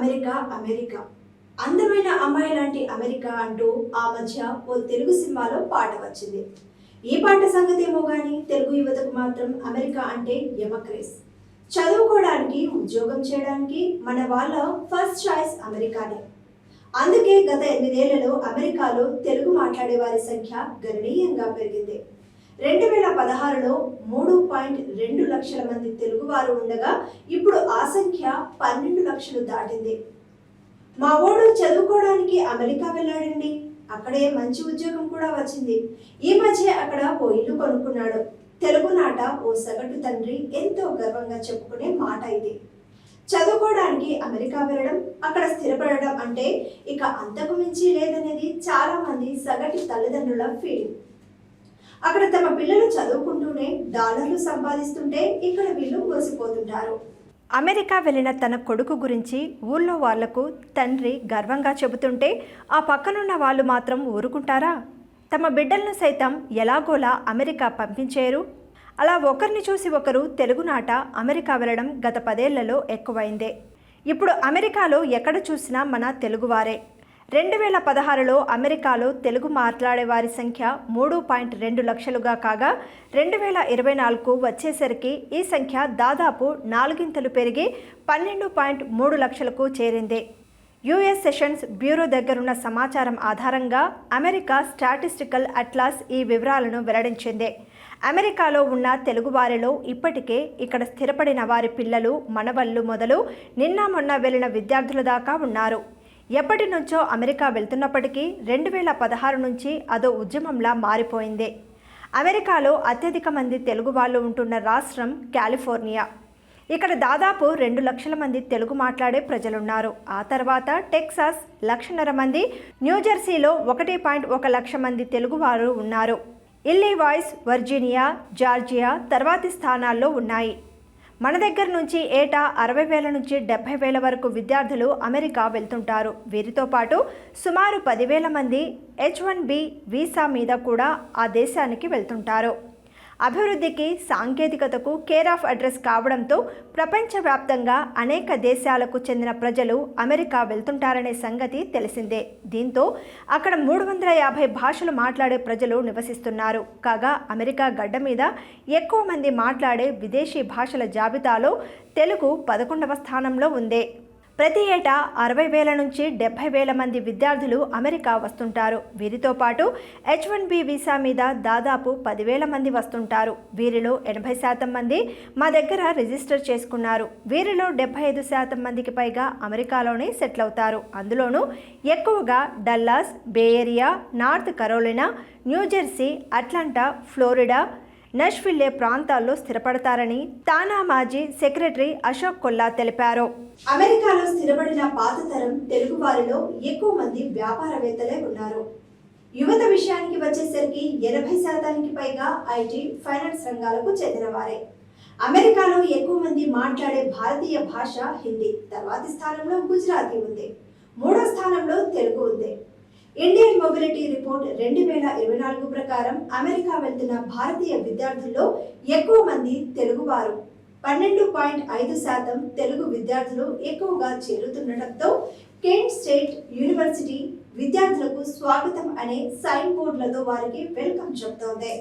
America America అందమైన అమ్మాయి లాంటి అమెరికా అంటూ ఆ మధ్య ఓ తెలుగు సినిమాలో పాట వచ్చింది. ఈ పాట సంగతి ఏమో కానీ తెలుగు యువతకు మాత్రం అమెరికా అంటే యమక్రేజ్. చదువుకోవడానికి ఉద్యోగం చేయడానికి మన వాళ్ళ ఫస్ట్ చాయిస్ అమెరికానే. అందుకే గత 8 ఏళ్లలో అమెరికాలో తెలుగు మాట్లాడే వారి సంఖ్య గణనీయంగా పెరిగింది. 2016లో 3.2 లక్షల మంది తెలుగువారు ఉండగా ఇప్పుడు ఆ సంఖ్య 12 లక్షలు దాటింది. మా ఓడు చదువుకోవడానికి అమెరికా వెళ్ళాడండి, అక్కడే మంచి ఉద్యోగం కూడా వచ్చింది. ఈ మధ్య అక్కడ ఓ ఇల్లు కొనుక్కున్నాడు. తెలుగునాట ఓ సగటు తండ్రి ఎంతో గర్వంగా చెప్పుకునే మాట ఇది. చదువుకోవడానికి అమెరికా వెళ్ళడం, అక్కడ స్థిరపడడం అంటే ఇక అంతకు మించి లేదనేది చాలా మంది సగటు తల్లిదండ్రుల ఫీలింగ్. అక్కడ తమ పిల్లలు చదువుకుంటూనే డాలర్లు సంపాదిస్తుంటే ఇక్కడ వీళ్ళు మోసిపోతుంటారు. అమెరికా వెళ్ళిన తన కొడుకు గురించి ఊళ్ళో వాళ్లకు తండ్రి గర్వంగా చెబుతుంటే ఆ పక్కనున్న వాళ్ళు మాత్రం ఊరుకుంటారా? తమ బిడ్డలను సైతం ఎలాగోలా అమెరికా పంపించేరు. అలా ఒకరిని చూసి ఒకరు తెలుగునాట అమెరికా వెళ్ళడం గత 10 ఏళ్లలో ఎక్కువైందే. ఇప్పుడు అమెరికాలో ఎక్కడ చూసినా మన తెలుగువారే. 2016లో అమెరికాలో తెలుగు మాట్లాడే వారి సంఖ్య 3.2 లక్షలుగా కాగా 2024కు వచ్చేసరికి ఈ సంఖ్య దాదాపు 4 ఇంతలు పెరిగి 12.3 లక్షలకు చేరింది. యుఎస్ సెషన్స్ బ్యూరో దగ్గరున్న సమాచారం ఆధారంగా అమెరికా స్టాటిస్టికల్ అట్లాస్ ఈ వివరాలను వెల్లడించింది. అమెరికాలో ఉన్న తెలుగువారిలో ఇప్పటికే ఇక్కడ స్థిరపడిన వారి పిల్లలు, మనవళ్ళు మొదలు నిన్న మొన్న వెళ్ళిన విద్యార్థుల దాకా ఉన్నారు. ఎప్పటి నుంచో అమెరికా వెళ్తున్నప్పటికీ 2016 నుంచి అదో ఉద్యమంలా మారిపోయింది. అమెరికాలో అత్యధిక మంది తెలుగు వాళ్ళు ఉంటున్న రాష్ట్రం కాలిఫోర్నియా. ఇక్కడ దాదాపు 2 లక్షల మంది తెలుగు మాట్లాడే ప్రజలున్నారు. ఆ తర్వాత టెక్సాస్ 1.5 మంది, న్యూజెర్సీలో 1.1 లక్ష మంది తెలుగువారు ఉన్నారు. ఇల్లినాయిస్, వర్జీనియా, జార్జియా తర్వాతి స్థానాల్లో ఉన్నాయి. మన దగ్గర నుంచి ఏటా 60,000 నుంచి 70,000 వరకు విద్యార్థులు అమెరికా వెళ్తుంటారు. వీరితో పాటు సుమారు 10,000 మంది H-1B వీసా మీద కూడా ఆ దేశానికి వెళ్తుంటారు. అభివృద్ధికి, సాంకేతికతకు కేర్ ఆఫ్ అడ్రస్ కావడంతో ప్రపంచవ్యాప్తంగా అనేక దేశాలకు చెందిన ప్రజలు అమెరికా వెళ్తుంటారనే సంగతి తెలిసిందే. దీంతో అక్కడ 350 భాషలు మాట్లాడే ప్రజలు నివసిస్తున్నారు. కాగా అమెరికా గడ్డ మీద ఎక్కువ మంది మాట్లాడే విదేశీ భాషల జాబితాలో తెలుగు 11వ స్థానంలో ఉంది. ప్రతి ఏటా 60,000 నుంచి 70,000 మంది విద్యార్థులు అమెరికా వస్తుంటారు. వీరితో పాటు H-1B వీసా మీద దాదాపు 10,000 మంది వస్తుంటారు. వీరిలో 80% మంది మా దగ్గర రిజిస్టర్ చేసుకున్నారు. వీరిలో 75% మందికి పైగా అమెరికాలోనే సెటిల్ అవుతారు. అందులోనూ ఎక్కువగా Dallas, Bay Area, North Carolina, New Jersey, Atlanta, Florida, Nashville ప్రాంతాల్లో స్థిరపడతారని తానా మాజీ సెక్రటరీ అశోక్ కొల్లా తెలిపారు. అమెరికాలో స్థిరపడిన పాత తరం తెలుగు వారిలో ఎక్కువ మంది వ్యాపారవేత్తలే ఉన్నారు. యువత విషయానికి వచ్చేసరికి 80% పైగా ఐటీ, ఫైనాన్స్ రంగాలకు చెందిన వారే. అమెరికాలో ఎక్కువ మంది మాట్లాడే భారతీయ భాష హిందీ. తర్వాతి స్థానంలో గుజరాతీ ఉంది. 3వ స్థానంలో తెలుగు ఉంది. ఇండియన్ మొబిలిటీ రిపోర్ట్ 2024 ప్రకారం అమెరికా వెళ్తున్న భారతీయ విద్యార్థుల్లో ఎక్కువ మంది తెలుగువారు. 12.5% తెలుగు విద్యార్థులు ఎక్కువగా చేరుతుండటంతో కెంట్ స్టేట్ యూనివర్సిటీ విద్యార్థులకు స్వాగతం అనే సైన్ బోర్డులతో వారికి వెల్కమ్ చెప్తోంది.